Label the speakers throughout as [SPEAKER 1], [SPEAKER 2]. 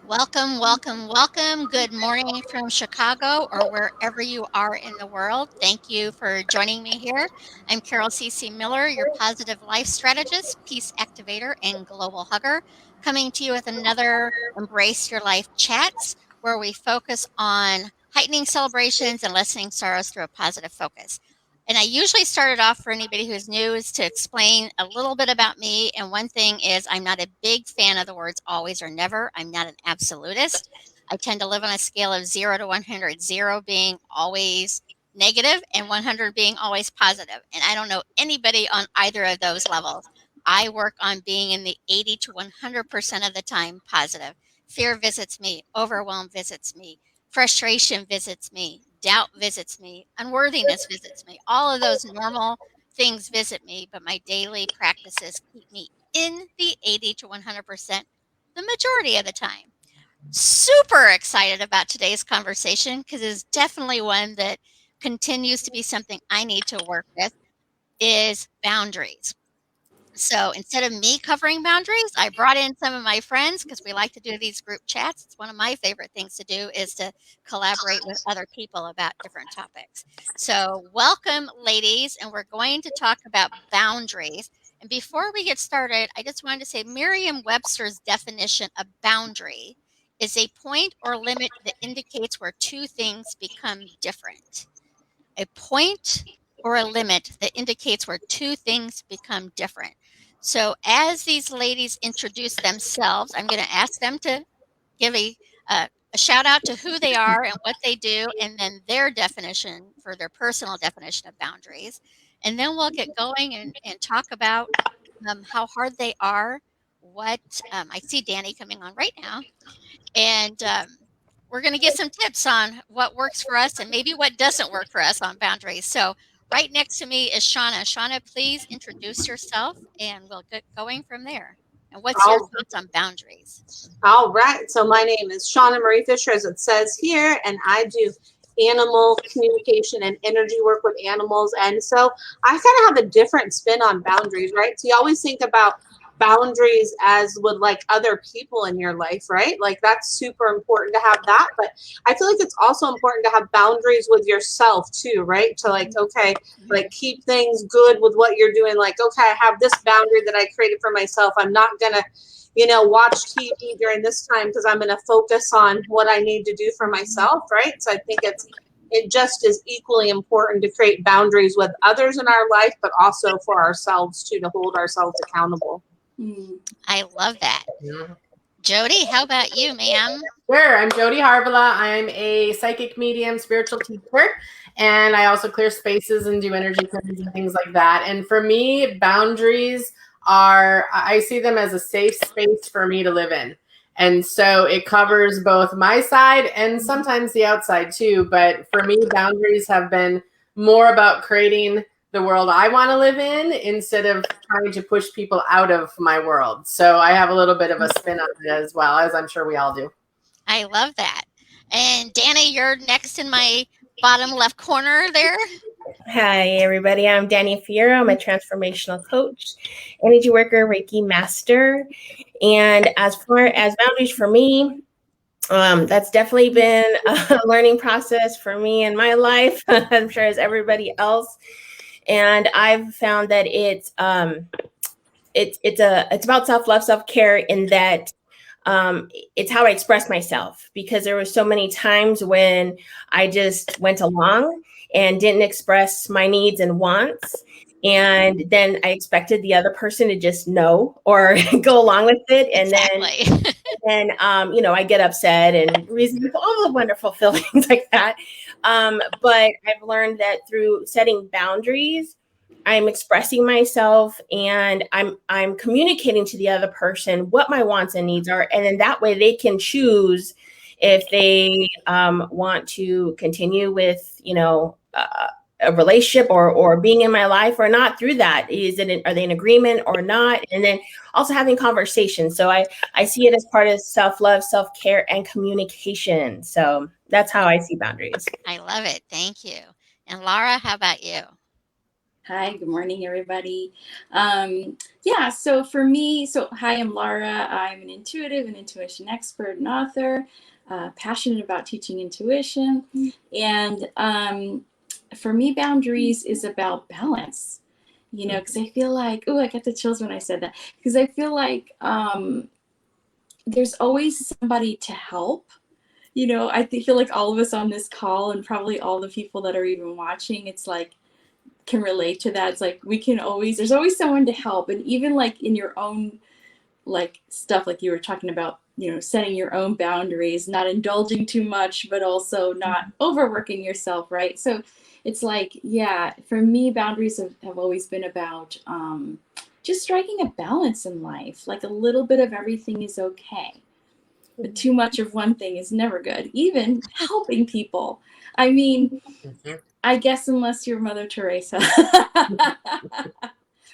[SPEAKER 1] Welcome, welcome, welcome. Good morning from Chicago or wherever you are in the world. Thank you for joining me here. I'm Carol C.C. Miller, your positive life strategist, peace activator, and global hugger, coming to you with another Embrace Your Life chats where we focus on heightening celebrations and lessening sorrows through a positive focus. And I usually start it off for anybody who's new is to explain a little bit about me. And one thing is, I'm not a big fan of the words always or never. I'm not an absolutist. I tend to live on a scale of 0 to 100, 0 being always negative and 100 being always positive. And I don't know anybody on either of those levels. I work on being in the 80 to 100% of the time positive. Fear visits me, overwhelm visits me, frustration visits me, doubt visits me, unworthiness visits me. All of those normal things visit me, but my daily practices keep me in the 80 to 100% the majority of the time. Super excited about today's conversation because it's definitely one that continues to be something I need to work with is boundaries. So instead of me covering boundaries, I brought in some of my friends because we like to do these group chats. It's one of my favorite things to do is to collaborate with other people about different topics. So welcome, ladies, and we're going to talk about boundaries. And before we get started, I just wanted to say Merriam-Webster's definition of boundary is a point or limit that indicates where two things become different. A point or a limit that indicates where two things become different. So, as these ladies introduce themselves, I'm going to ask them to give a shout out to who they are and what they do, and then their definition for their personal definition of boundaries. And then we'll get going and talk about how hard they are. What I see Danie coming on right now, and we're going to get some tips on what works for us and maybe what doesn't work for us on boundaries. So, right next to me is Shawna. Shawna, please introduce yourself and we'll get going from there. And what's your
[SPEAKER 2] All,
[SPEAKER 1] thoughts on boundaries?
[SPEAKER 2] all right. So my name is Shawna Marie Fischer, as it says here, and I do animal communication and energy work with animals. And so I kind of have a different spin on boundaries, right? So you always think about boundaries as with like other people in your life, right? Like that's super important to have that. But I feel like it's also important to have boundaries with yourself too, right? To like, okay, like keep things good with what you're doing. Like, okay, I have this boundary that I created for myself. I'm not gonna watch TV during this time because I'm going to focus on what I need to do for myself, right? So I think it just is equally important to create boundaries with others in our life, but also for ourselves too, to hold ourselves accountable.
[SPEAKER 1] I love that. Jody, how about you, ma'am?
[SPEAKER 3] Sure. I'm Jodie Harvala. I'm a psychic medium, spiritual teacher, and I also clear spaces and do energy clearings and things like that. And for me, boundaries I see them as a safe space for me to live in. And so it covers both my side and sometimes the outside too. But for me, boundaries have been more about creating the world I want to live in instead of trying to push people out of my world. So I have a little bit of a spin on it as well, as I'm sure we all do.
[SPEAKER 1] I love that. And Danie, you're next in my bottom left corner there.
[SPEAKER 4] Hi, everybody. I'm Danie Fierro. I'm a transformational coach, energy worker, Reiki master. And as far as boundaries for me, that's definitely been a learning process for me in my life. I'm sure as everybody else. And I've found that it's about self-love, self-care in that it's how I express myself, because there were so many times when I just went along and didn't express my needs and wants. And then I expected the other person to just know or go along with it. And
[SPEAKER 1] Exactly.
[SPEAKER 4] then I get upset and resentful, all the wonderful feelings like that. But I've learned that through setting boundaries, I'm expressing myself and I'm communicating to the other person what my wants and needs are. And then that way they can choose if they want to continue with, a relationship or being in my life or not through that. Are they in agreement or not? And then also having conversations. So I see it as part of self-love, self-care, and communication. So that's how I see boundaries.
[SPEAKER 1] I love it. Thank you. And Lara, how about you?
[SPEAKER 5] Hi, good morning, everybody. Yeah, so for me, hi, I'm Lara. I'm an intuitive and intuition expert and author, passionate about teaching intuition. And for me, boundaries is about balance, you know, because I feel like, oh, I got the chills when I said that, because I feel like there's always somebody to help. You know, feel like all of us on this call and probably all the people that are even watching, it's like, can relate to that. It's like there's always someone to help. And even like in your own like stuff, like you were talking about, you know, setting your own boundaries, not indulging too much, but also not overworking yourself, right? So it's like, yeah, for me, boundaries have always been about just striking a balance in life. Like a little bit of everything is okay, but too much of one thing is never good. Even helping people. I mean, I guess unless you're Mother Teresa.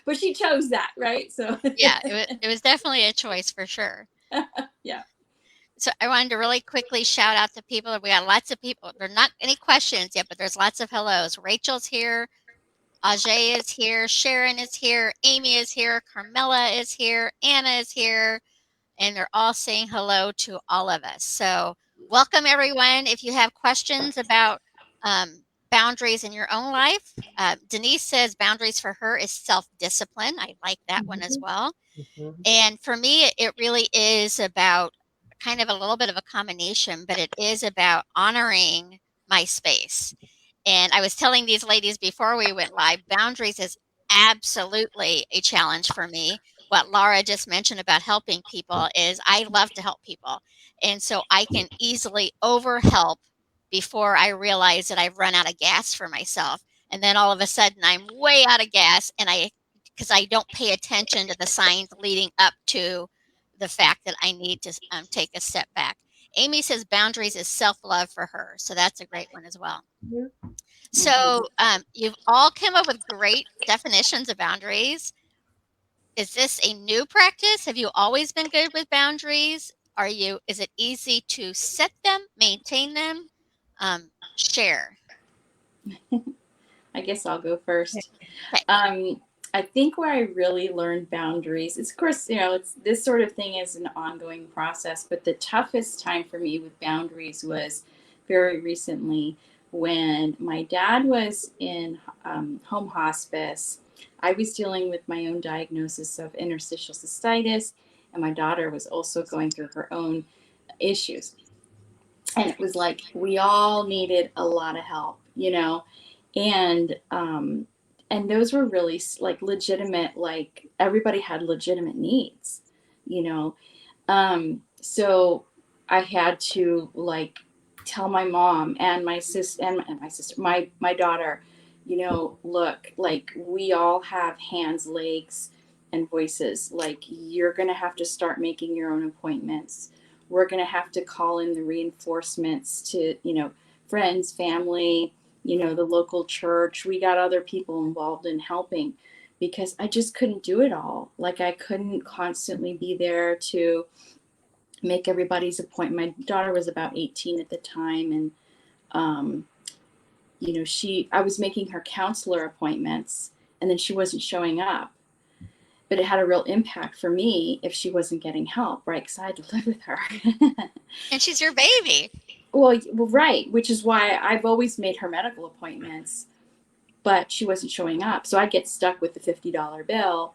[SPEAKER 5] But she chose that, right? So
[SPEAKER 1] Yeah, it was definitely a choice for sure.
[SPEAKER 5] yeah.
[SPEAKER 1] So I wanted to really quickly shout out to people. We got lots of people. There are not any questions yet, but there's lots of hellos. Rachel's here. Ajay is here. Sharon is here. Amy is here. Carmela is here. Anna is here. And they're all saying hello to all of us. So welcome, everyone. If you have questions about boundaries in your own life, Denise says boundaries for her is self-discipline. I like that one as well. And for me, it really is about kind of a little bit of a combination, but it is about honoring my space. And I was telling these ladies before we went live, boundaries is absolutely a challenge for me. What Lara just mentioned about helping people is I love to help people. And so I can easily overhelp before I realize that I've run out of gas for myself. And then all of a sudden I'm way out of gas because I don't pay attention to the signs leading up to the fact that I need to take a step back. Amy says boundaries is self-love for her. So that's a great one as well. So you've all come up with great definitions of boundaries. Is this a new practice? Have you always been good with boundaries? Is it easy to set them, maintain them, share?
[SPEAKER 5] I guess I'll go first.
[SPEAKER 1] Okay.
[SPEAKER 5] I think where I really learned boundaries is, of course, you know, it's this sort of thing is an ongoing process, but the toughest time for me with boundaries was very recently when my dad was in home hospice. I was dealing with my own diagnosis of interstitial cystitis, and my daughter was also going through her own issues. And it was like we all needed a lot of help, you know, and those were really like legitimate, like everybody had legitimate needs, you know. So I had to like tell my mom and my sister my daughter, you know, look, like we all have hands, legs, and voices. Like you're gonna have to start making your own appointments. We're gonna have to call in the reinforcements to, you know, friends, family, you know, the local church. We got other people involved in helping because I just couldn't do it all. Like I couldn't constantly be there to make everybody's appointment. My daughter was about 18 at the time, and you know, I was making her counselor appointments, and then she wasn't showing up. But it had a real impact for me if she wasn't getting help, right? Because I had to live with her.
[SPEAKER 1] And she's your baby.
[SPEAKER 5] Well, right, which is why I've always made her medical appointments, but she wasn't showing up. So I get stuck with the $50 bill.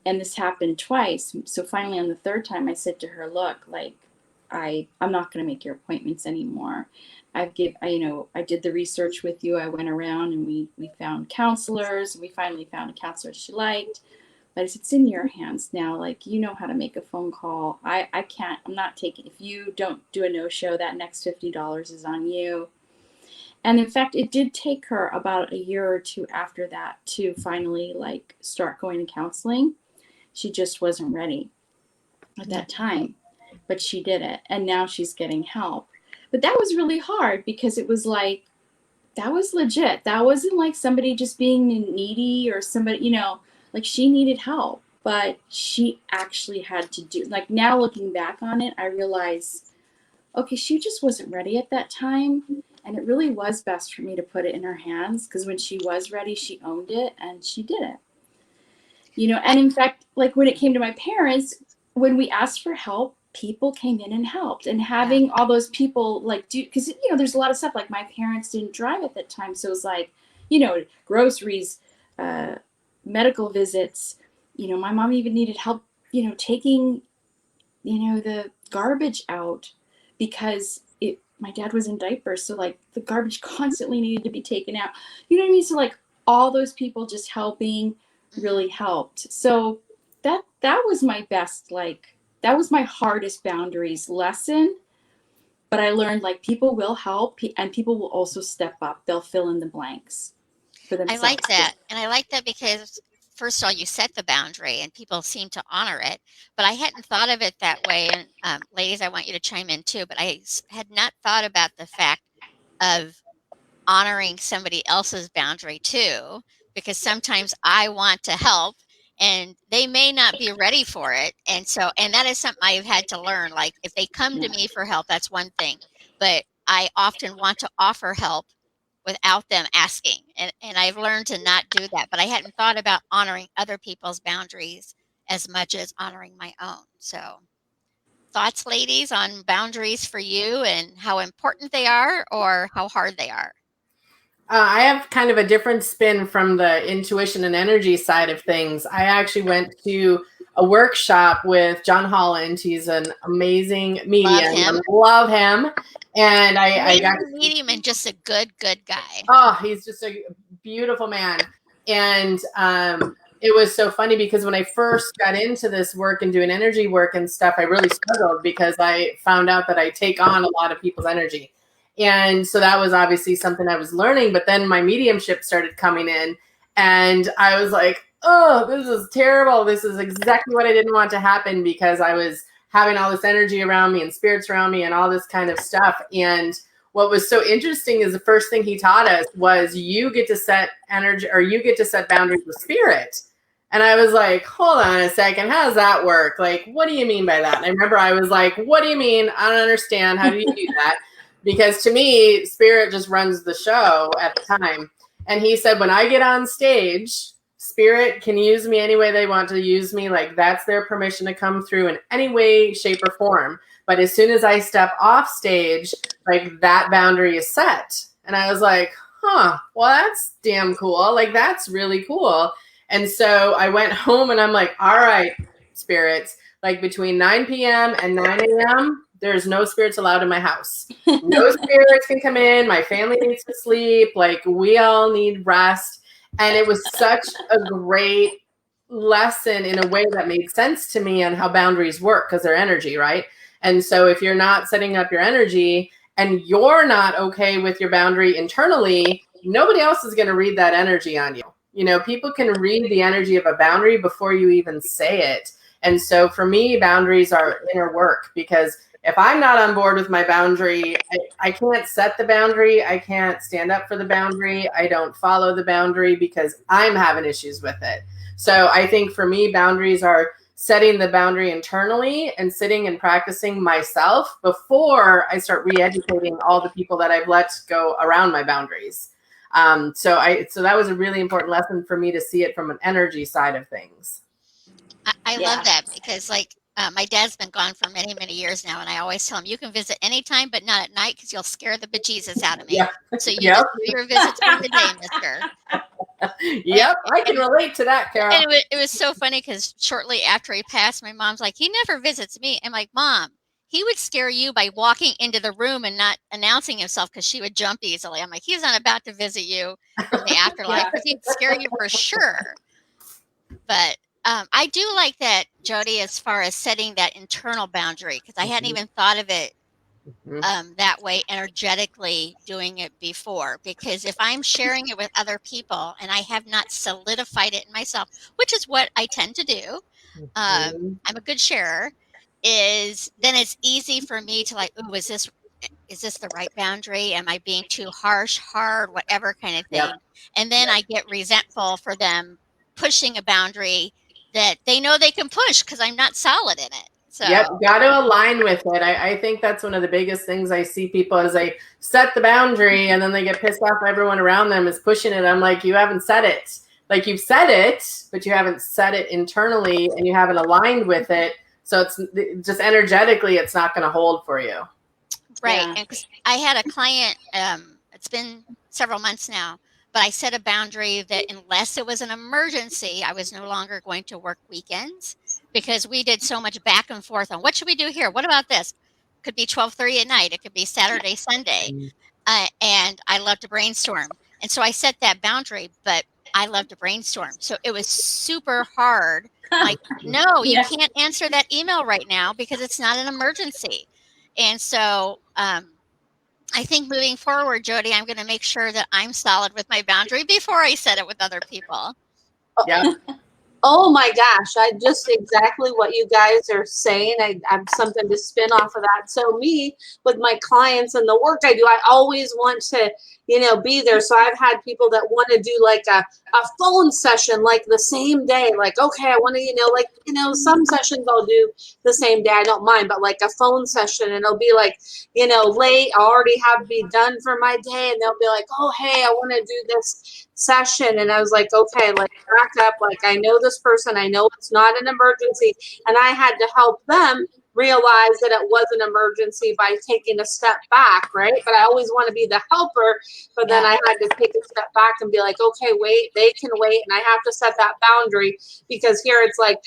[SPEAKER 5] And this happened twice. So finally on the third time I said to her, look, like I'm not going to make your appointments anymore. I did the research with you. I went around and we found counselors. We finally found a counselor she liked. But I said, it's in your hands now. Like, you know how to make a phone call. I'm not taking, if you don't do a no-show, that next $50 is on you. And in fact, it did take her about a year or two after that to finally like start going to counseling. She just wasn't ready at that time, but she did it. And now she's getting help. But that was really hard because it was like, that was legit. That wasn't like somebody just being needy or somebody, you know, like she needed help, but she actually had to do, like now looking back on it, I realize, okay, she just wasn't ready at that time. And it really was best for me to put it in her hands, because when she was ready, she owned it and she did it. You know, and in fact, like when it came to my parents, when we asked for help, people came in and helped. And having all those people like do, because, you know, there's a lot of stuff like my parents didn't drive at that time. So it was like, you know, groceries, medical visits. You know, my mom even needed help, you know, taking, you know, the garbage out, because my dad was in diapers. So like the garbage constantly needed to be taken out. You know what I mean? So like all those people just helping really helped. So that was my best, like that was my hardest boundaries lesson. But I learned like people will help and people will also step up. They'll fill in the blanks for themselves.
[SPEAKER 1] I like that. And I like that because, first of all, you set the boundary and people seem to honor it. But I hadn't thought of it that way. And ladies, I want you to chime in too. But I had not thought about the fact of honoring somebody else's boundary too, because sometimes I want to help and they may not be ready for it. And so, and that is something I've had to learn. Like if they come to me for help, that's one thing. But I often want to offer help without them asking. And I've learned to not do that. But I hadn't thought about honoring other people's boundaries as much as honoring my own. So, thoughts, ladies, on boundaries for you and how important they are or how hard they are?
[SPEAKER 3] I have kind of a different spin from the intuition and energy side of things. I actually went to a workshop with John Holland. He's an amazing medium. Love him. And I got
[SPEAKER 1] a medium and just a good guy.
[SPEAKER 3] Oh, he's just a beautiful man. And it was so funny because when I first got into this work and doing energy work and stuff, I really struggled because I found out that I take on a lot of people's energy. And so that was obviously something I was learning. But then my mediumship started coming in and I was like, oh, this is terrible. This is exactly what I didn't want to happen, because I was having all this energy around me and spirits around me and all this kind of stuff. And what was so interesting is the first thing he taught us was you get to set energy, or you get to set boundaries with spirit. And I was like, hold on a second. How does that work? Like, what do you mean by that? And I remember I was like, what do you mean? I don't understand. How do you do that? Because to me, spirit just runs the show at the time. And he said, when I get on stage, spirit can use me any way they want to use me. Like that's their permission to come through in any way, shape, or form. But as soon as I step off stage, like that boundary is set. And I was like, huh, well, that's damn cool. Like that's really cool. And so I went home and I'm like, all right, spirits, like between 9 p.m. and 9 a.m., there's no spirits allowed in my house. No spirits can come in. My family needs to sleep. Like we all need rest. And it was such a great lesson in a way that made sense to me on how boundaries work, because they're energy, right? And so if you're not setting up your energy and you're not okay with your boundary internally, nobody else is going to read that energy on you. You know, people can read the energy of a boundary before you even say it. And so for me, boundaries are inner work, because if I'm not on board with my boundary, I can't set the boundary. I can't stand up for the boundary. I don't follow the boundary because I'm having issues with it. So I think for me, boundaries are setting the boundary internally and sitting and practicing myself before I start re-educating all the people that I've let go around my boundaries. So that was a really important lesson for me to see it from an energy side of things.
[SPEAKER 1] I love that, because like my dad's been gone for many, many years now, and I always tell him, you can visit anytime, but not at night, because you'll scare the bejesus out of me. Yep. So you just do your visits during the day, mister.
[SPEAKER 3] Yep, I can relate to that, Carol.
[SPEAKER 1] And it was so funny, because shortly after he passed, my mom's like, he never visits me. I'm like, Mom, he would scare you by walking into the room and not announcing himself, because she would jump easily. I'm like, he's not about to visit you from the afterlife, because he'd scare you for sure. But I do like that, Jodie, as far as setting that internal boundary, because I hadn't even thought of it that way, energetically doing it before. Because if I'm sharing it with other people and I have not solidified it in myself, which is what I tend to do, I'm a good sharer, then it's easy for me to like, ooh, is this the right boundary? Am I being too harsh, hard, whatever kind of thing? Yep. And then I get resentful for them pushing a boundary that they know they can push, because I'm not solid in it. So
[SPEAKER 3] Yep, got to align with it. I think that's one of the biggest things I see people is they set the boundary and then they get pissed off everyone around them is pushing it. I'm like, you haven't set it. Like you've said it, but you haven't set it internally and you haven't aligned with it. So it's just energetically, it's not going to hold for you.
[SPEAKER 1] right.
[SPEAKER 5] Yeah.
[SPEAKER 1] And 'cause I had a client, it's been several months now, but I set a boundary that unless it was an emergency, I was no longer going to work weekends because we did so much back and forth on what should we do here? What about this? Could be 12:30 at night. It could be Saturday, Sunday. And I love to brainstorm. And so I set that boundary, but I love to brainstorm. So it was super hard. Like, no, you
[SPEAKER 5] Yeah.
[SPEAKER 1] can't answer that email right now because it's not an emergency. And so I think moving forward, Jodie, I'm going to make sure that I'm solid with my boundary before I set it with other people.
[SPEAKER 3] Yeah.
[SPEAKER 2] Oh my gosh, I just exactly what you guys are saying. I have something to spin off of that. So me with my clients and the work I do, I always want to, be there. So I've had people that want to do like a phone session like the same day. Like, okay, I want to, some sessions I'll do the same day. I don't mind, but like a phone session and it'll be like, late. I already have to be done for my day. And they'll be like, oh, hey, I want to do this session. And I was like, okay, like back up. Like I know this person, I know it's not an emergency. And I had to help them realize that it was an emergency by taking a step back, right? But I always want to be the helper. But then I had to take a step back and be like, okay, wait, they can wait. And I have to set that boundary because here it's like,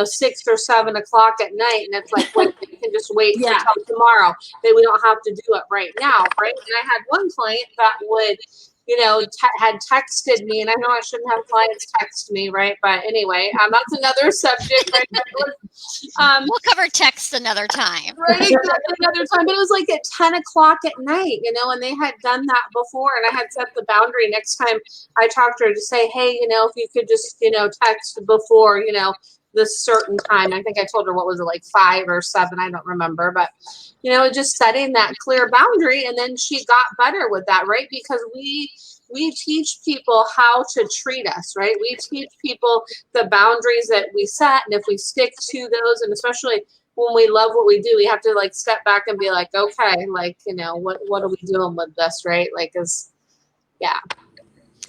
[SPEAKER 2] 6 or 7 o'clock at night. And it's like, wait, they can just wait until tomorrow. That we don't have to do it right now, right? And I had one client that would, had texted me, and I know I shouldn't have clients text me, right? But anyway, that's another subject, right?
[SPEAKER 1] We'll cover text another time.
[SPEAKER 2] Right, exactly, another time. But it was like at 10 o'clock at night, and they had done that before, and I had set the boundary. Next time I talked to her to say, hey, if you could just, text before, this certain time. I think I told her, what was it, like 5 or 7? I don't remember, but just setting that clear boundary, and then she got better with that, right? Because we teach people how to treat us, right? We teach people the boundaries that we set, and if we stick to those, and especially when we love what we do, we have to like step back and be like, okay, like what are we doing with this, right? Like, to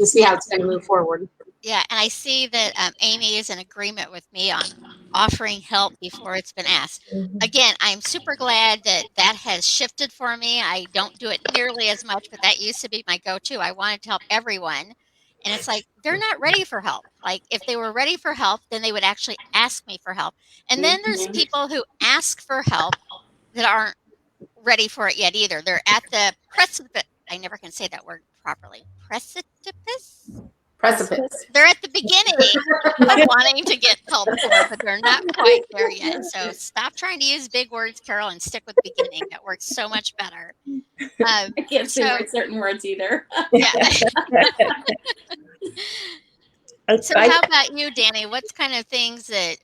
[SPEAKER 2] see how it's going to move forward.
[SPEAKER 1] Yeah, and I see that Amy is in agreement with me on offering help before it's been asked. Again, I'm super glad that has shifted for me. I don't do it nearly as much, but that used to be my go-to. I wanted to help everyone. And it's like, they're not ready for help. Like, if they were ready for help, then they would actually ask me for help. And then there's people who ask for help that aren't ready for it yet either. They're at the precipice. I never can say that word properly. Precipice? They're at the beginning of wanting to get help for it, but they're not quite there yet. So stop trying to use big words, Carol, and stick with beginning. That works so much better.
[SPEAKER 5] I can't say certain words either.
[SPEAKER 1] Yeah. So how about you, Danie? What's kind of things that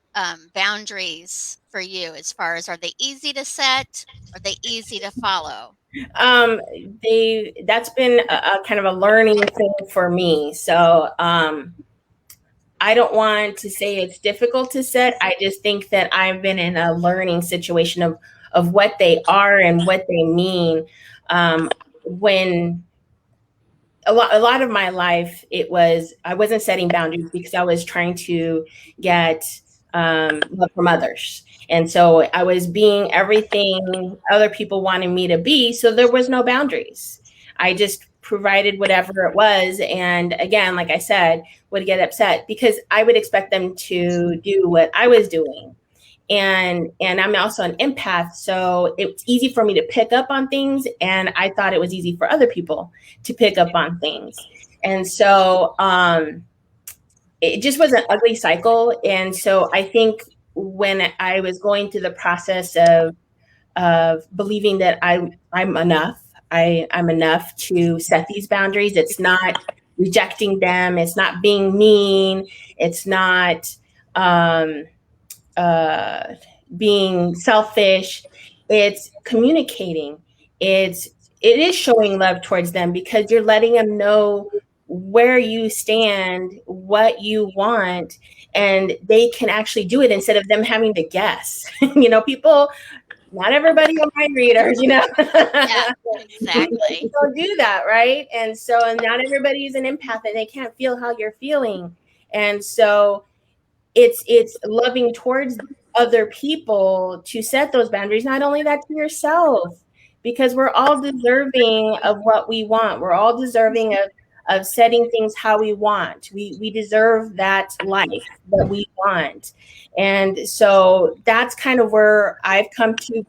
[SPEAKER 1] boundaries for you as far as, are they easy to set? Are they easy to follow?
[SPEAKER 4] That's been a kind of a learning thing for me. So I don't want to say it's difficult to set. I just think that I've been in a learning situation of what they are and what they mean. When a lot of my life, I wasn't setting boundaries because I was trying to get love from others. And so I was being everything other people wanted me to be. So there was no boundaries. I just provided whatever it was. And again, like I said, would get upset because I would expect them to do what I was doing. And I'm also an empath. So it's easy for me to pick up on things. And I thought it was easy for other people to pick up on things. And so it just was an ugly cycle. And so I think when I was going through the process of believing that I'm enough, I'm enough to set these boundaries. It's not rejecting them. It's not being mean. It's not being selfish. It's communicating. It is showing love towards them because you're letting them know where you stand, what you want, and they can actually do it instead of them having to guess. People, not everybody are mind readers,
[SPEAKER 1] Yeah, exactly.
[SPEAKER 4] Don't do that, right? And not everybody is an empath and they can't feel how you're feeling. And so it's loving towards other people to set those boundaries, not only that to yourself, because we're all deserving of what we want. We're all deserving of setting things how we want. We deserve that life that we want. And so that's kind of where I've come to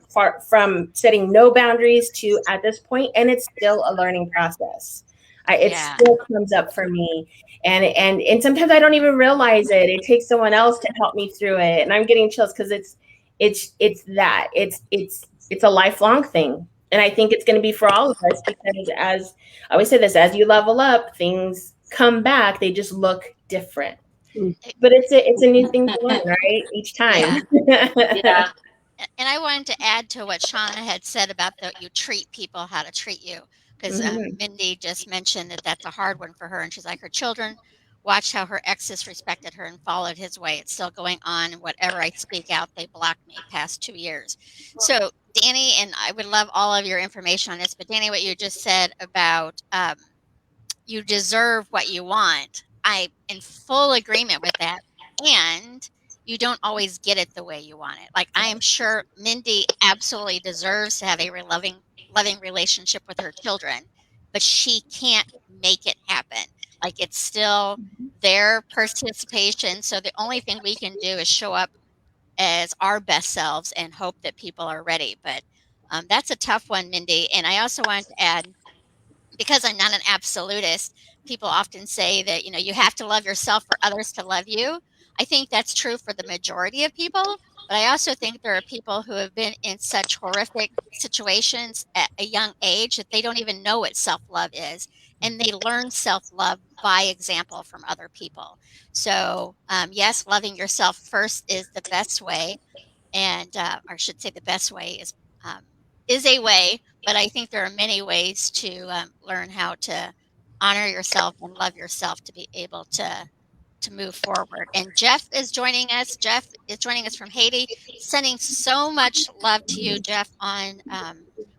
[SPEAKER 4] from setting no boundaries to at this point, and it's still a learning process. It
[SPEAKER 1] Yeah.
[SPEAKER 4] still comes up for me. And sometimes I don't even realize it. It takes someone else to help me through it. And I'm getting chills because it's a lifelong thing. And I think it's going to be for all of us, because as I always say this, as you level up, things come back. They just look different. But it's a new thing to learn, right? Each time.
[SPEAKER 5] Yeah.
[SPEAKER 1] And I wanted to add to what Shawna had said about you treat people how to treat you, because Mindy just mentioned that that's a hard one for her, and she's like, her children watched how her exes respected her and followed his way. It's still going on, and whatever I speak out, they block me past 2 years. So Danie, and I would love all of your information on this, but Danie, what you just said about you deserve what you want, I'm in full agreement with that. And you don't always get it the way you want it. Like, I am sure Mindy absolutely deserves to have a loving relationship with her children, but she can't make it happen. Like, it's still their participation. So the only thing we can do is show up as our best selves and hope that people are ready. But that's a tough one, Mindy. And I also wanted to add, because I'm not an absolutist, people often say that, you have to love yourself for others to love you. I think that's true for the majority of people, but I also think there are people who have been in such horrific situations at a young age that they don't even know what self-love is, and they learn self-love by example from other people. So, yes, loving yourself first is the best way, and or I should say the best way is a way, but I think there are many ways to learn how to honor yourself and love yourself to be able to move forward. And Jeff is joining us. Jeff is joining us from Haiti. Sending so much love to you, Jeff, on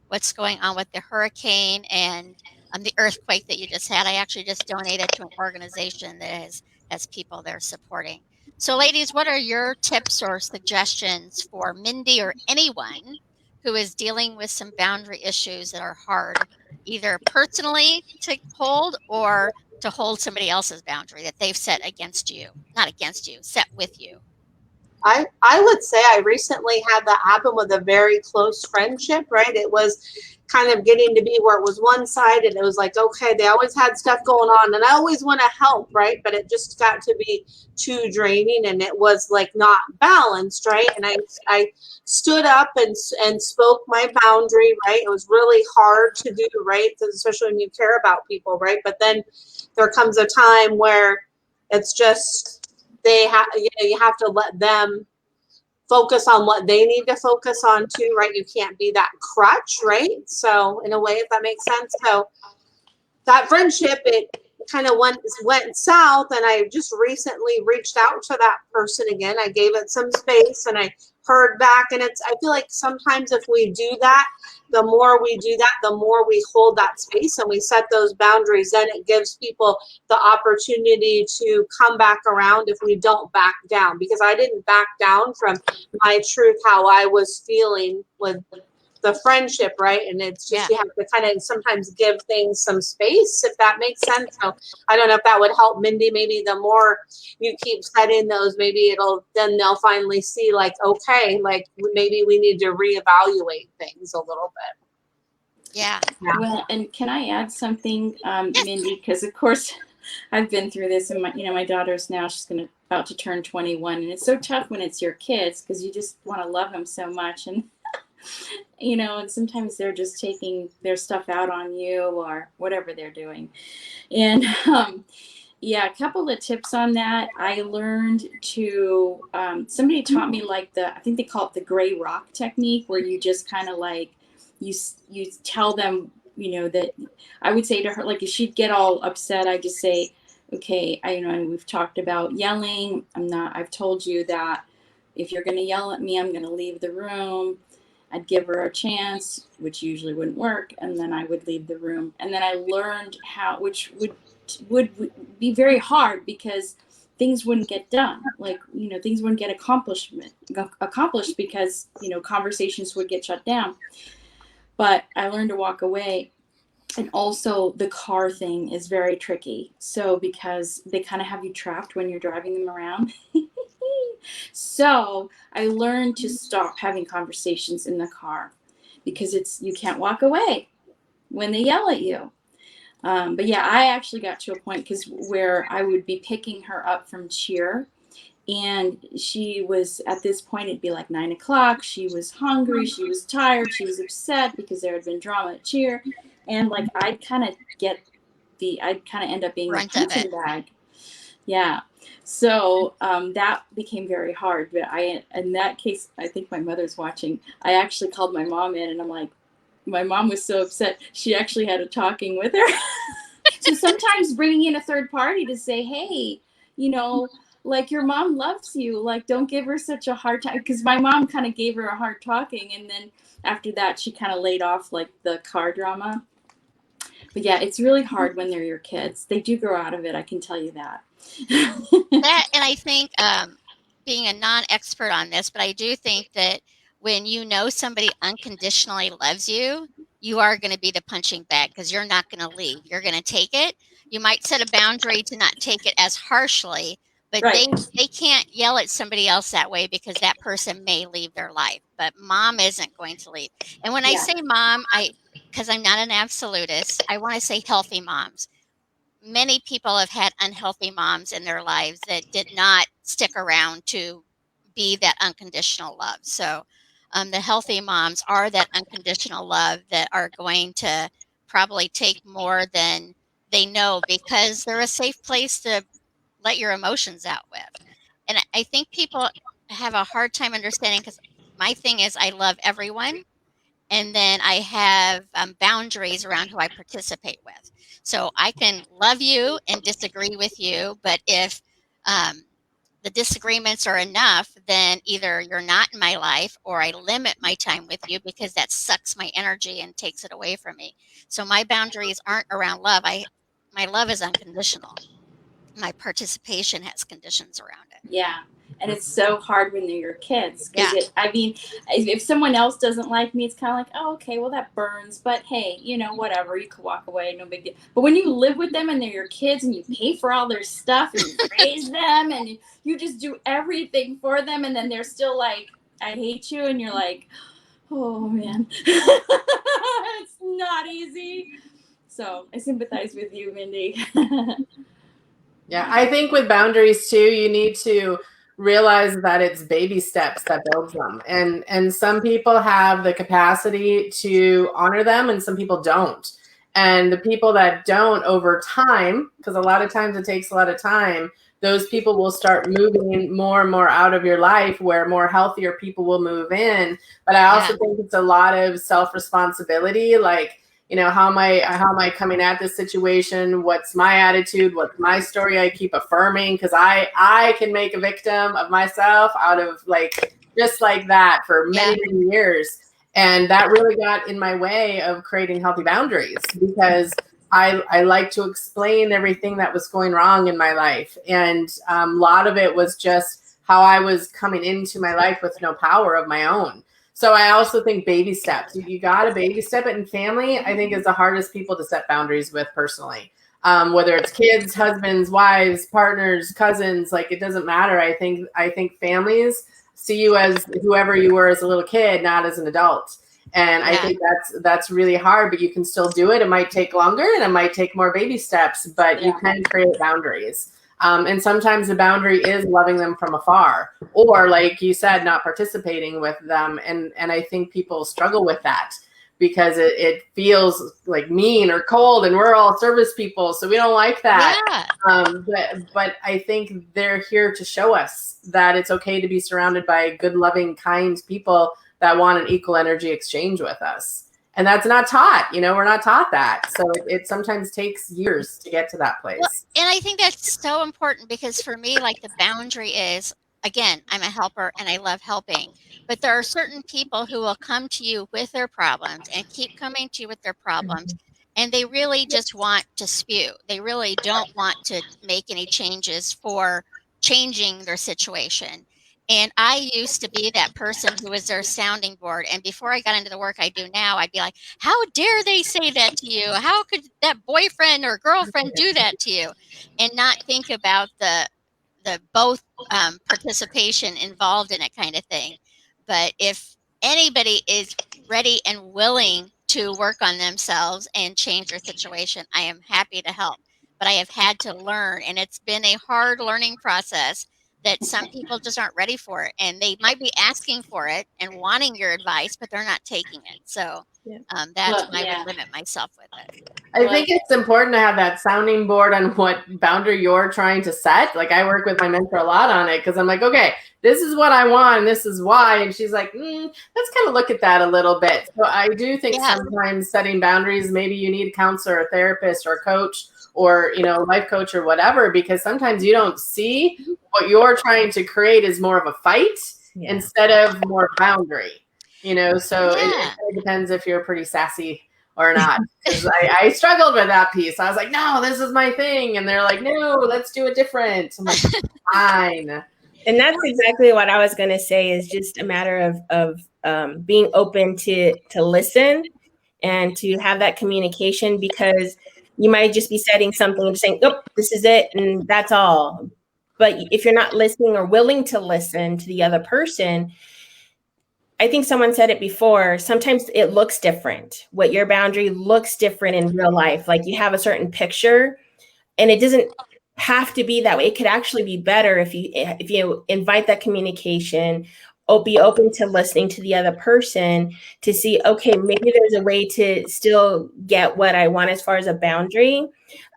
[SPEAKER 1] what's going on with the hurricane and the earthquake that you just had. I actually just donated to an organization that has people they're supporting. So, ladies, what are your tips or suggestions for Mindy or anyone who is dealing with some boundary issues that are hard, either personally to hold or to hold somebody else's boundary that they've set against you, not against you, set with you?
[SPEAKER 2] I would say I recently had that happen with a very close friendship, right? It was kind of getting to be where it was one sided. It was like, okay, they always had stuff going on and I always want to help, right? But it just got to be too draining and it was like not balanced, right? And I stood up and spoke my boundary, right? It was really hard to do, right? Especially when you care about people, right? But then there comes a time where it's just, you have to let them focus on what they need to focus on too, right? You can't be that crutch, right? So in a way, if that makes sense. So that friendship, it kind of went south, and I just recently reached out to that person again. I gave it some space and I heard back, and I feel like sometimes if we do that, the more we do that, the more we hold that space and we set those boundaries, then it gives people the opportunity to come back around if we don't back down, because I didn't back down from my truth, how I was feeling with the friendship, right? And it's just, you have to kind of sometimes give things some space, if that makes sense. So I don't know if that would help Mindy. Maybe the more you keep setting those, maybe then they'll finally see like, okay, like maybe we need to reevaluate things a little bit.
[SPEAKER 1] Yeah.
[SPEAKER 5] Well, and can I add something, Mindy? Because of course I've been through this, and my daughter's now, she's about to turn 21, and it's so tough when it's your kids because you just want to love them so much, and and sometimes they're just taking their stuff out on you or whatever they're doing. And a couple of tips on that. I learned to, somebody taught me like I think they call it the gray rock technique, where you just kind of like, you tell them, that I would say to her, like if she'd get all upset, I just say, okay, and we've talked about yelling. I've told you that if you're going to yell at me, I'm going to leave the room. I'd give her a chance, which usually wouldn't work, and then I would leave the room. And then I learned how, which would be very hard because things wouldn't get done. Like, things wouldn't get accomplished because, conversations would get shut down. But I learned to walk away. And also the car thing is very tricky. So because they kind of have you trapped when you're driving them around. So I learned to stop having conversations in the car because you can't walk away when they yell at you. But yeah, I actually got to a point where I would be picking her up from cheer, and she was, at this point, it'd be like 9 o'clock. She was hungry. She was tired. She was upset because there had been drama at cheer. And like, I'd kind of end up being the punching bag. Yeah. So that became very hard. But in that case, I think my mother's watching. I actually called my mom in, and I'm like, my mom was so upset. She actually had a talking with her. So sometimes bringing in a third party to say, hey, like, your mom loves you. Like, don't give her such a hard time. Because my mom kind of gave her a hard talking. And then after that, she kind of laid off like the car drama. But yeah, it's really hard when they're your kids. They do grow out of it. I can tell you that.
[SPEAKER 1] And I think being a non-expert on this, but I do think that when somebody unconditionally loves you, you are going to be the punching bag because you're not going to leave. You're going to take it. You might set a boundary to not take it as harshly, but
[SPEAKER 5] Right.
[SPEAKER 1] they can't yell at somebody else that way because that person may leave their life. But mom isn't going to leave. And when I say mom, because I'm not an absolutist, I want to say healthy moms. Many people have had unhealthy moms in their lives that did not stick around to be that unconditional love. So the healthy moms are that unconditional love that are going to probably take more than they know because they're a safe place to let your emotions out with. And I think people have a hard time understanding because my thing is I love everyone. And then I have boundaries around who I participate with. So I can love you and disagree with you, but if the disagreements are enough, then either you're not in my life or I limit my time with you because that sucks my energy and takes it away from me. So my boundaries aren't around love. My love is unconditional. My participation has conditions around it.
[SPEAKER 5] Yeah. And it's so hard when they're your kids. Because if someone else doesn't like me, it's kind of like, oh, okay, well, that burns. But hey, whatever. You could walk away. No big deal. But when you live with them and they're your kids and you pay for all their stuff and you raise them and you just do everything for them. And then they're still like, I hate you. And you're like, oh, man. It's not easy. So I sympathize with you, Mindy.
[SPEAKER 3] Yeah, I think with boundaries too, you need to realize that it's baby steps that builds them. And some people have the capacity to honor them and some people don't. And the people that don't over time, because a lot of times it takes a lot of time, those people will start moving more and more out of your life where more healthier people will move in. But I also think it's a lot of self-responsibility. Like, how am I coming at this situation? What's my attitude? What's my story? I keep affirming because I can make a victim of myself out of just like that for many years. And that really got in my way of creating healthy boundaries because I like to explain everything that was going wrong in my life. And a lot of it was just how I was coming into my life with no power of my own. So I also think baby steps. You got to baby step it. In family, I think is the hardest people to set boundaries with personally. Whether it's kids, husbands, wives, partners, cousins, it doesn't matter. I think families see you as whoever you were as a little kid, not as an adult. And I think that's really hard, but you can still do it. It might take longer and it might take more baby steps, but you can create boundaries. And sometimes the boundary is loving them from afar, or like you said, not participating with them. And I think people struggle with that because it feels like mean or cold, and we're all service people, so we don't like that. But I think they're here to show us that it's okay to be surrounded by good, loving, kind people that want an equal energy exchange with us. And that's not taught, we're not taught that. So it sometimes takes years to get to that place.
[SPEAKER 1] Well, and I think that's so important because for me, like the boundary is, again, I'm a helper and I love helping. But there are certain people who will come to you with their problems and keep coming to you with their problems. And they really just want to spew. They really don't want to make any changes for changing their situation. And I used to be that person who was their sounding board. And before I got into the work I do now, I'd be like, how dare they say that to you? How could that boyfriend or girlfriend do that to you? And not think about the both participation involved in it kind of thing. But if anybody is ready and willing to work on themselves and change their situation, I am happy to help. But I have had to learn, and it's been a hard learning process that some people just aren't ready for it. And they might be asking for it and wanting your advice, but they're not taking it. So that's when I would limit myself with it.
[SPEAKER 3] I think it's important to have that sounding board on what boundary you're trying to set. Like I work with my mentor a lot on it because I'm like, okay, this is what I want and this is why. And she's like, let's kind of look at that a little bit. So I do think sometimes setting boundaries, maybe you need a counselor, a therapist, or a coach, or life coach or whatever, because sometimes you don't see what you're trying to create is more of a fight instead of more boundary. So it kind of depends if you're pretty sassy or not. Because I struggled with that piece. I was like, no, this is my thing. And they're like, no, let's do it different. I'm like, fine.
[SPEAKER 4] And that's exactly what I was going to say, is just a matter of being open to listen and to have that communication, because you might just be setting something and saying, oh, this is it. And that's all. But if you're not listening or willing to listen to the other person, I think someone said it before, sometimes it looks different. What your boundary looks different in real life. Like you have a certain picture and it doesn't have to be that way. It could actually be better if you invite that communication, or be open to listening to the other person to see, okay, maybe there's a way to still get what I want as far as a boundary,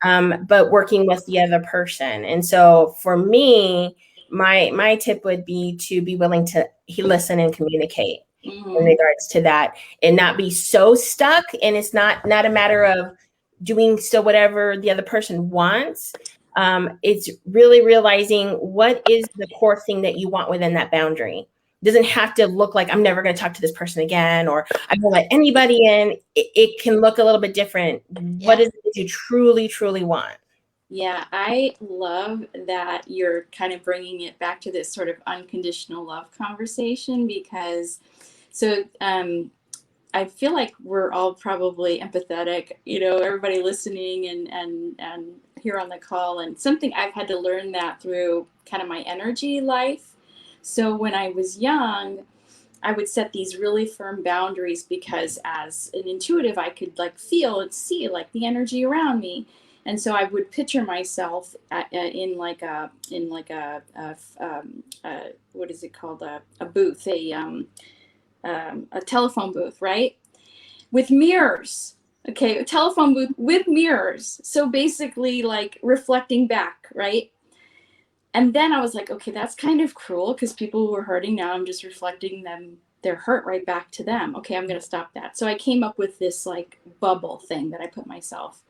[SPEAKER 4] but working with the other person. And so for me, my tip would be to be willing to listen and communicate in regards to that, and not be so stuck. And it's not a matter of doing still whatever the other person wants. It's really realizing what is the core thing that you want within that boundary. It doesn't have to look like I'm never going to talk to this person again, or I won't let anybody in. It can look a little bit different. Yeah. What is it that you truly, truly want?
[SPEAKER 5] Yeah, I love that you're kind of bringing it back to this sort of unconditional love conversation, because I feel like we're all probably empathetic, everybody listening and here on the call, and something I've had to learn that through kind of my energy life. So when I was young, I would set these really firm boundaries because as an intuitive, I could feel and see the energy around me. And so I would picture myself in what is it called? A booth, a telephone booth, right? With mirrors. Okay, a telephone booth with mirrors. So basically reflecting back, right? And then I was like, okay, that's kind of cruel because people who are hurting now, I'm just reflecting their hurt right back to them. Okay, I'm going to stop that. So I came up with this bubble thing that I put myself.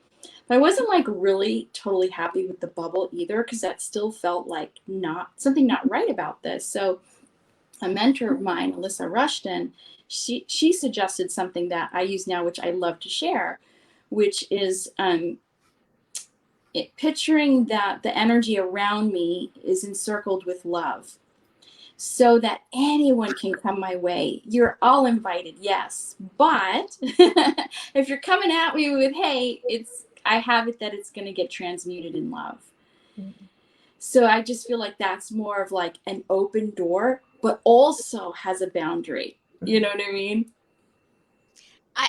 [SPEAKER 5] But I wasn't really totally happy with the bubble either, because that still felt like something not right about this. So a mentor of mine, Alyssa Rushton, she suggested something that I use now, which I love to share, which is picturing that the energy around me is encircled with love, so that anyone can come my way. You're all invited, yes. But if you're coming at me with, hey, I have it that it's going to get transmuted in love. Mm-hmm. So I just feel like that's more of an open door, but also has a boundary. You know what I mean?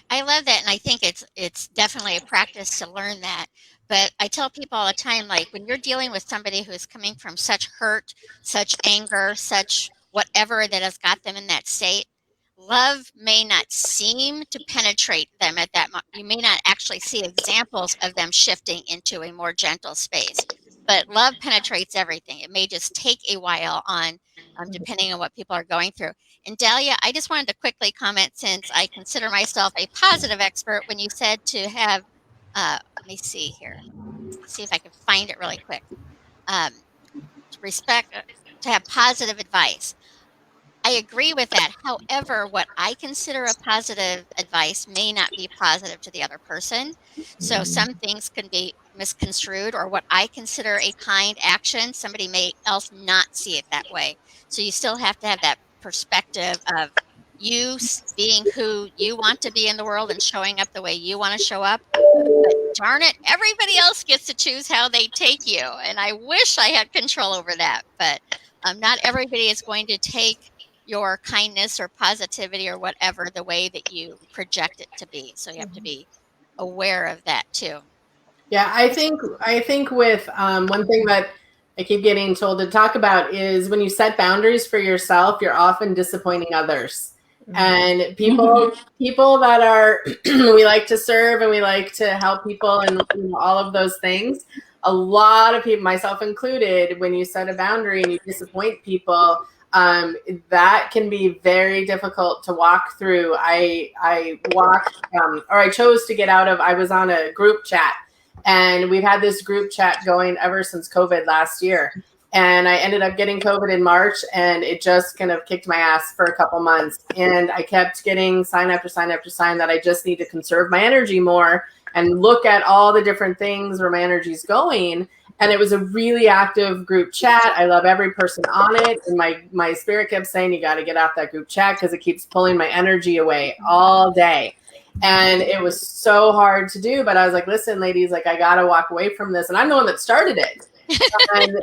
[SPEAKER 1] I love that, and I think it's definitely a practice to learn that. But I tell people all the time, when you're dealing with somebody who's coming from such hurt, such anger, such whatever that has got them in that state, love may not seem to penetrate them at that moment. You may not actually see examples of them shifting into a more gentle space. but love penetrates everything. It may just take a while on depending on what people are going through. And Dahlia, I just wanted to quickly comment, since I consider myself a positive expert, when you said to have, let me see here, see if I can find it really quick. Respect, to have positive advice. I agree with that. However, what I consider a positive advice may not be positive to the other person. So some things can be misconstrued, or what I consider a kind action, somebody may else not see it that way. So you still have to have that perspective of you being who you want to be in the world and showing up the way you want to show up. But darn it, everybody else gets to choose how they take you. And I wish I had control over that. But not everybody is going to take your kindness or positivity or whatever the way that you project it to be. So you have to be aware of that too.
[SPEAKER 3] Yeah, I think with one thing that I keep getting told to talk about is when you set boundaries for yourself, you're often disappointing others. And people that are we like to serve and we like to help people and all of those things. A lot of people, myself included, when you set a boundary and you disappoint people, that can be very difficult to walk through. I walked or I chose to get out of. I was on a group chat. And we've had this group chat going ever since COVID last year. And I ended up getting COVID in March, and it just kind of kicked my ass for a couple months. And I kept getting sign after sign after sign that I just need to conserve my energy more and look at all the different things where my energy is going. And it was a really active group chat. I love every person on it. And my spirit kept saying, you got to get off that group chat because it keeps pulling my energy away all day. And it was so hard to do, but I was like, listen, ladies, like I got to walk away from this. And I'm the one that started it. And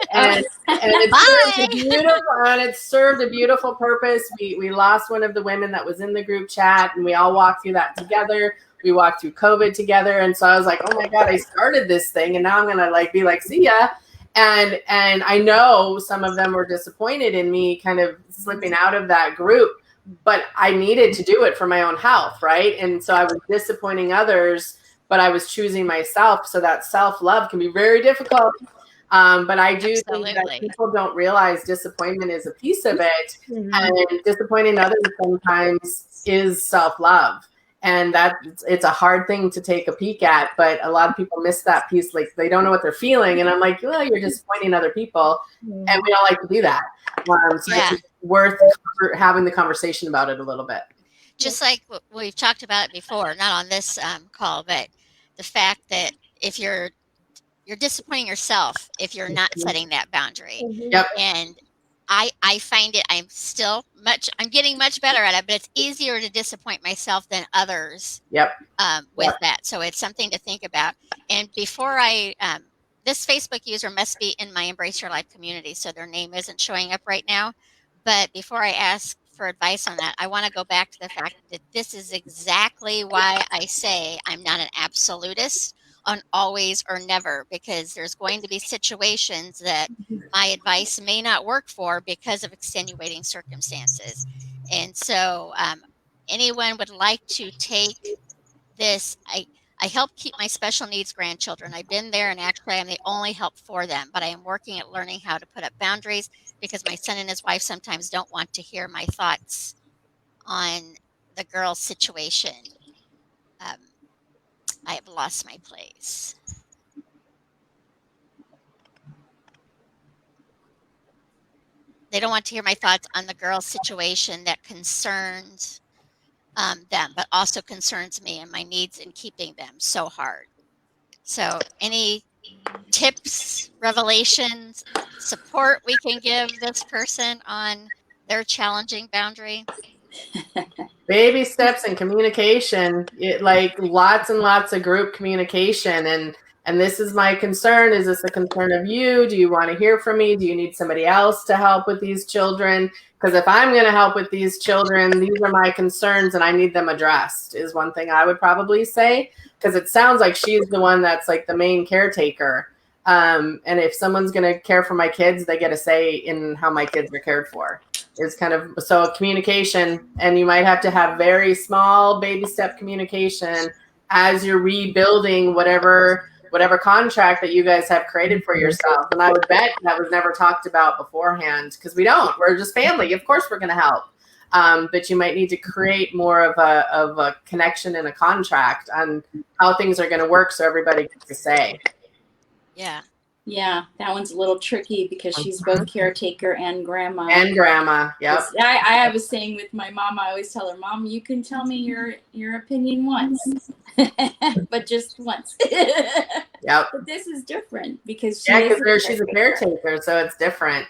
[SPEAKER 3] it served a beautiful purpose. We lost one of the women that was in the group chat, and we all walked through that together. We walked through COVID together. And so I was like, oh my God, I started this thing, and now I'm going to be like, see ya. And I know some of them were disappointed in me kind of slipping out of that group. But I needed to do it for my own health, right? And so I was disappointing others, but I was choosing myself. So that self-love can be very difficult. But I do think that people don't realize disappointment is a piece of it. And disappointing others sometimes is self-love. And it's a hard thing to take a peek at, but a lot of people miss that piece. Like they don't know what they're feeling. And I'm like, well, you're disappointing other people. And we don't like to do that. So it's worth having the conversation about it a little bit.
[SPEAKER 1] Just like we've talked about it before, not on this call, but the fact that if you're disappointing yourself if you're not setting that boundary.
[SPEAKER 3] Yep.
[SPEAKER 1] And I find it, I'm getting much better at it, but it's easier to disappoint myself than others.
[SPEAKER 3] Yep.
[SPEAKER 1] With that. So it's something to think about. And before this Facebook user must be in my Embrace Your Life community, so their name isn't showing up right now. But before I ask for advice on that, I want to go back to the fact that this is exactly why I say I'm not an absolutist on always or never, because there's going to be situations that my advice may not work for because of extenuating circumstances. And so anyone would like to take this, I help keep my special needs grandchildren. I've been there, and actually I'm the only help for them, but I am working at learning how to put up boundaries because my son and his wife sometimes don't want to hear my thoughts on the girl's situation. I have lost my place. They don't want to hear my thoughts on the girl's situation that concerns them, but also concerns me and my needs in keeping them so hard. So any tips, revelations, support we can give this person on their challenging boundary?
[SPEAKER 3] Baby steps and communication, like lots and lots of group communication. And this is my concern. Is this a concern of you? Do you want to hear from me? Do you need somebody else to help with these children? Because if I'm going to help with these children, these are my concerns and I need them addressed, is one thing I would probably say. Because it sounds like she's the one that's like the main caretaker. And if someone's going to care for my kids, they get a say in how my kids are cared for. It's kind of, so communication, and you might have to have very small baby step communication as you're rebuilding whatever whatever contract that you guys have created for yourself. And I would bet that was never talked about beforehand, because we're just family. Of course we're going to help. But you might need to create more of a connection and a contract on how things are going to work, so everybody gets to say.
[SPEAKER 1] Yeah.
[SPEAKER 5] Yeah, that one's a little tricky because she's both caretaker and grandma.
[SPEAKER 3] And grandma, yep.
[SPEAKER 5] I have a saying with my mom. I always tell her, Mom, you can tell me your opinion once, but just once.
[SPEAKER 3] Yep.
[SPEAKER 5] But this is different because
[SPEAKER 3] she's a caretaker, so it's different.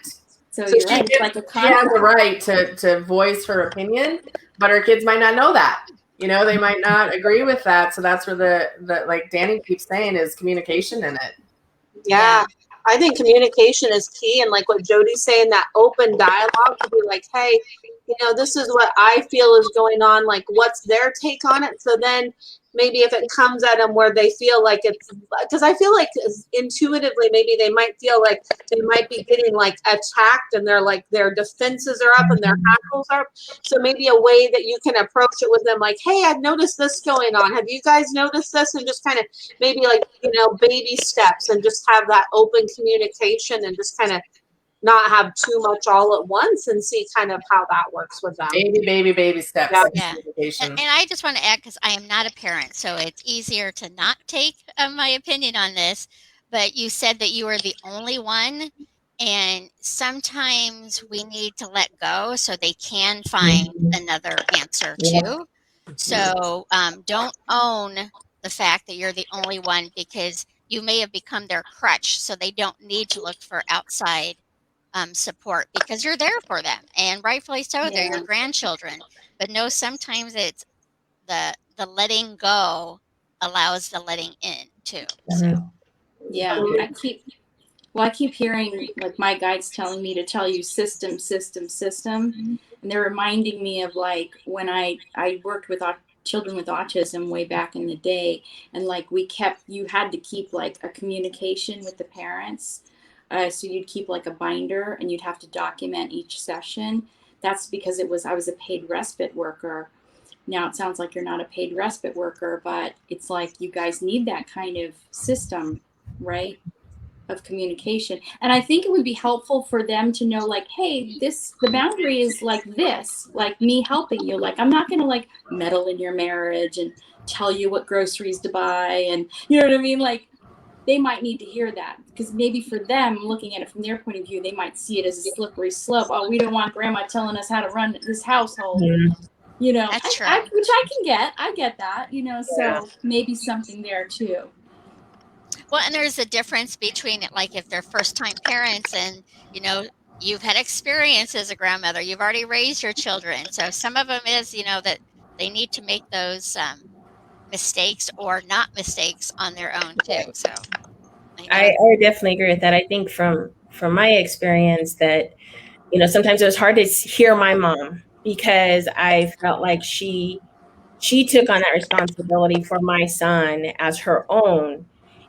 [SPEAKER 5] So you're right. It's like a contract.
[SPEAKER 3] She has the right to voice her opinion, but her kids might not know that. You know, they might not agree with that. So that's where the like Danie keeps saying is communication in it.
[SPEAKER 2] Yeah. I think communication is key. And like what Jodie's saying, that open dialogue to be like, hey, you know, this is what I feel is going on. Like, what's their take on it? So then maybe if it comes at them where they feel like it's, because I feel like intuitively, maybe they might feel like they might be getting like attacked and they're like, their defenses are up and their hackles are up. So maybe a way that you can approach it with them, like, hey, I've noticed this going on. Have you guys noticed this? And just kind of maybe like, you know, baby steps and just have that open communication and just kind of not have too much all at once and see kind of how that works with them.
[SPEAKER 3] Baby steps.
[SPEAKER 1] Yeah. And I just want to add, because I am not a parent, so it's easier to not take my opinion on this, but you said that you were the only one, and sometimes we need to let go so they can find another answer too. So don't own the fact that you're the only one, because you may have become their crutch, so they don't need to look for outside support, because you're there for them, and rightfully so. They're your grandchildren. But no, sometimes it's the letting go allows the letting in too. So
[SPEAKER 5] yeah, I keep hearing like my guides telling me to tell you system, and they're reminding me of like when I worked with children with autism way back in the day, and like you had to keep like a communication with the parents. So you'd keep like a binder and you'd have to document each session. That's because I was a paid respite worker. Now it sounds like you're not a paid respite worker, but it's like you guys need that kind of system, right, of communication. And I think it would be helpful for them to know, like, hey, the boundary is like this, like me helping you. Like, I'm not going to like meddle in your marriage and tell you what groceries to buy. And you know what I mean? Like, they might need to hear that, because maybe for them, looking at it from their point of view, they might see it as a slippery slope. Oh, we don't want grandma telling us how to run this household. You know,
[SPEAKER 1] that's true.
[SPEAKER 5] Which I get that, you know, so maybe something there too.
[SPEAKER 1] Well, and there's a difference between it, like if they're first time parents and, you know, you've had experience as a grandmother, you've already raised your children. So some of them is, you know, that they need to make those mistakes or not mistakes on their own too. So
[SPEAKER 4] I definitely agree with that. I think from my experience that, you know, sometimes it was hard to hear my mom, because I felt like she took on that responsibility for my son as her own.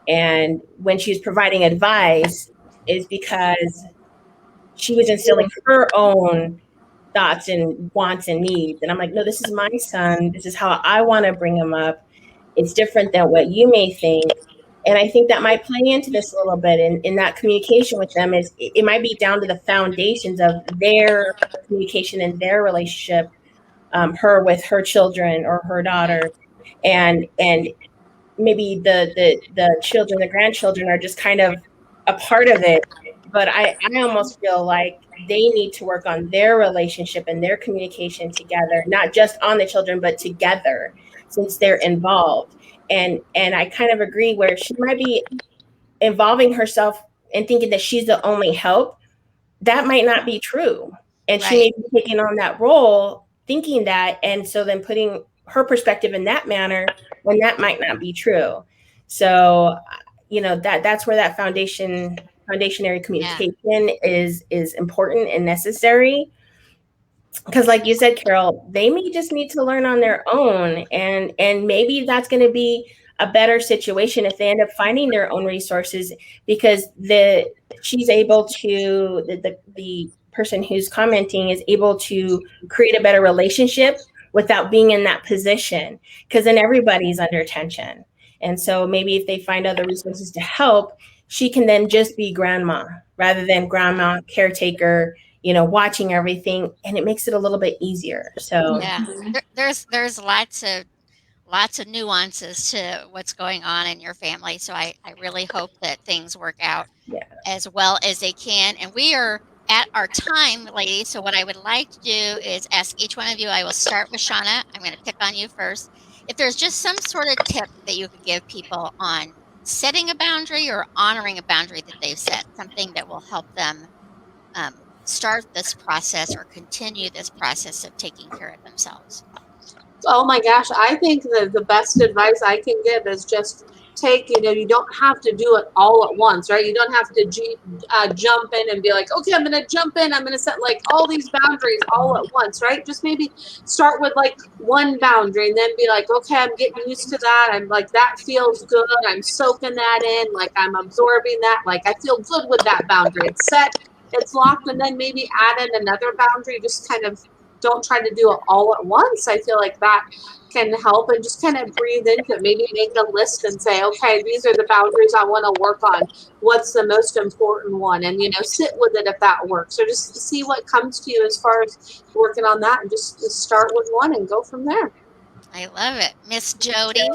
[SPEAKER 4] And when she was providing advice, is because she was instilling her own thoughts and wants and needs. And I'm like, no, this is my son. This is how I want to bring him up. It's different than what you may think. And I think that might play into this a little bit in that communication with them. Is it might be down to the foundations of their communication and their relationship, her with her children or her daughter, and maybe the children, the grandchildren are just kind of a part of it. But I almost feel like they need to work on their relationship and their communication together, not just on the children, but together, since they're involved. And I kind of agree where she might be involving herself and thinking that she's the only help. That might not be true. And she may be taking on that role thinking that, and so then putting her perspective in that manner when that might not be true. So, you know, that's where that foundationary communication is important and necessary. Because like you said, Carol, they may just need to learn on their own, and maybe that's going to be a better situation if they end up finding their own resources, because she's able to, the person who's commenting is able to create a better relationship without being in that position, because then everybody's under tension. And so maybe if they find other resources to help, she can then just be grandma rather than grandma, caretaker, watching everything, and it makes it a little bit easier. So
[SPEAKER 1] Yeah. There's lots of nuances to what's going on in your family. So I really hope that things work out
[SPEAKER 4] yeah.
[SPEAKER 1] as well as they can. And we are at our time, ladies. So what I would like to do is ask each one of you. I will start with Shawna. I'm going to pick on you first. If there's just some sort of tip that you could give people on setting a boundary or honoring a boundary that they've set, something that will help them start this process or continue this process of taking care of themselves.
[SPEAKER 2] Oh my gosh, I think the best advice I can give is just take, you don't have to do it all at once, right? You don't have to jump in and be like, okay, I'm going to jump in. I'm going to set like all these boundaries all at once, right? Just maybe start with like one boundary and then be like, okay, I'm getting used to that. I'm like, that feels good. I'm soaking that in. Like I'm absorbing that. Like I feel good with that boundary. It's set, it's locked. And then maybe add in another boundary. Just kind of don't try to do it all at once. I feel like that can help, and just kind of breathe into it. Maybe make a list and say, okay, these are the boundaries I want to work on. What's the most important one? And, sit with it if that works. Or just see what comes to you as far as working on that, and just start with one and go from there.
[SPEAKER 1] I love it. Miss Jodie?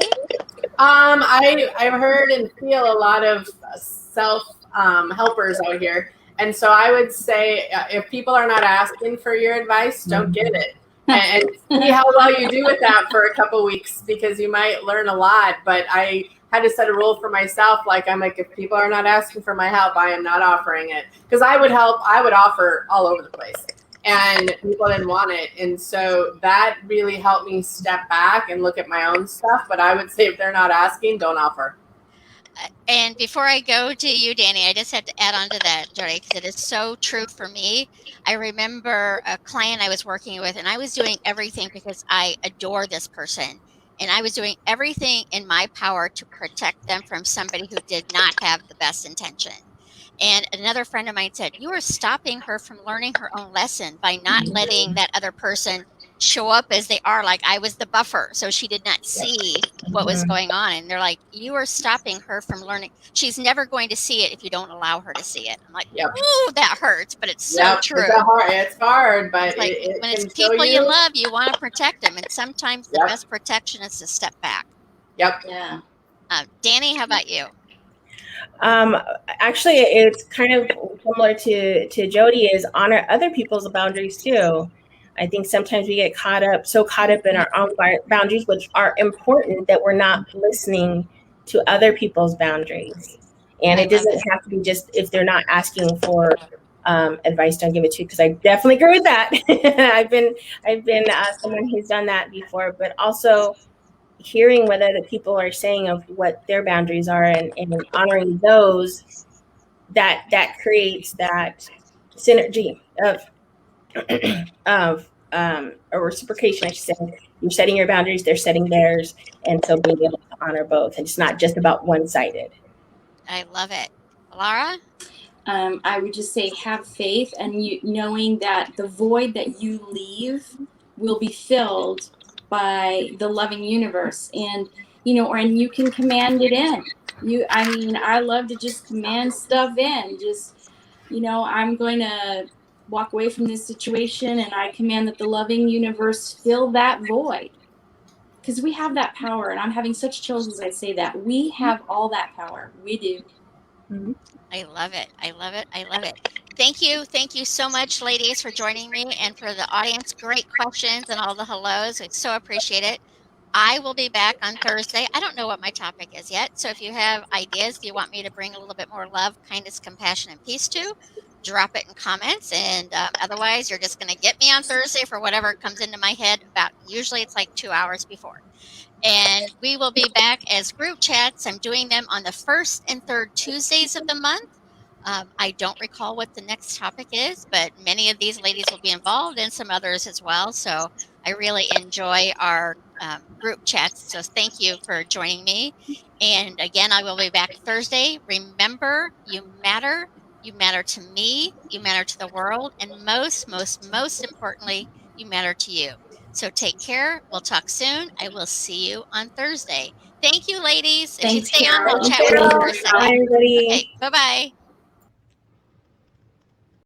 [SPEAKER 3] I've heard and feel a lot of self helpers out here. And so I would say if people are not asking for your advice, don't give it. And see how well you do with that for a couple weeks, because you might learn a lot. But I had to set a rule for myself. I'm like, if people are not asking for my help, I am not offering it. Because I would offer all over the place. And people didn't want it. And so that really helped me step back and look at my own stuff. But I would say if they're not asking, don't offer.
[SPEAKER 1] And before I go to you, Danie, I just have to add on to that, Jodie, because it is so true for me. I remember a client I was working with, and I was doing everything because I adore this person. And I was doing everything in my power to protect them from somebody who did not have the best intention. And another friend of mine said, you are stopping her from learning her own lesson by not letting that other person show up as they are. Like I was the buffer, so she did not see what was going on. And they're like, you are stopping her from learning. She's never going to see it if you don't allow her to see it. I'm like, ooh, that hurts, but it's so true.
[SPEAKER 3] It's hard, but
[SPEAKER 1] it's like when it's people you love, you want to protect them. And sometimes the best protection is to step back.
[SPEAKER 3] Yep.
[SPEAKER 5] Yeah.
[SPEAKER 1] Danie, how about you?
[SPEAKER 4] Actually, it's kind of similar to Jodie, is honor other people's boundaries too. I think sometimes we get so caught up in our own boundaries, which are important, that we're not listening to other people's boundaries. And it doesn't have to be just if they're not asking for advice, don't give it to you, because I definitely agree with that. I've been someone who's done that before, but also hearing what other people are saying of what their boundaries are, and honoring those, that creates that synergy of a reciprocation, I should say. You're setting your boundaries, they're setting theirs, and so being able to honor both. And it's not just about one-sided.
[SPEAKER 1] I love it. Lara?
[SPEAKER 5] I would just say have faith, and knowing that the void that you leave will be filled by the loving universe, and and you can command it in. I love to just command stuff in. Just I'm going to walk away from this situation, and I command that the loving universe fill that void, because we have that power. And I'm having such chills as I say that. We have all that power. We do.
[SPEAKER 4] Mm-hmm.
[SPEAKER 1] I love it. I love it. I love it. Thank you. Thank you so much, ladies, for joining me, and for the audience. Great questions and all the hellos. I so appreciate it. I will be back on Thursday. I don't know what my topic is yet. So if you have ideas you want me to bring a little bit more love, kindness, compassion, and peace to, drop it in comments. And otherwise, you're just going to get me on Thursday for whatever comes into my head about. Usually it's like 2 hours before. And we will be back as group chats. I'm doing them on the first and third Tuesdays of the month. I don't recall what the next topic is, but many of these ladies will be involved, and some others as well. So I really enjoy our group chats. So thank you for joining me. And again, I will be back Thursday. Remember, you matter. You matter to me. You matter to the world. And most importantly, you matter to you. So take care. We'll talk soon. I will see you on Thursday. Thank you, ladies. If you
[SPEAKER 5] Thanks,
[SPEAKER 1] stay on, we'll
[SPEAKER 5] Carol.
[SPEAKER 1] chat with you for a
[SPEAKER 4] Bye,
[SPEAKER 1] second.
[SPEAKER 4] everybody.
[SPEAKER 1] Okay, bye-bye.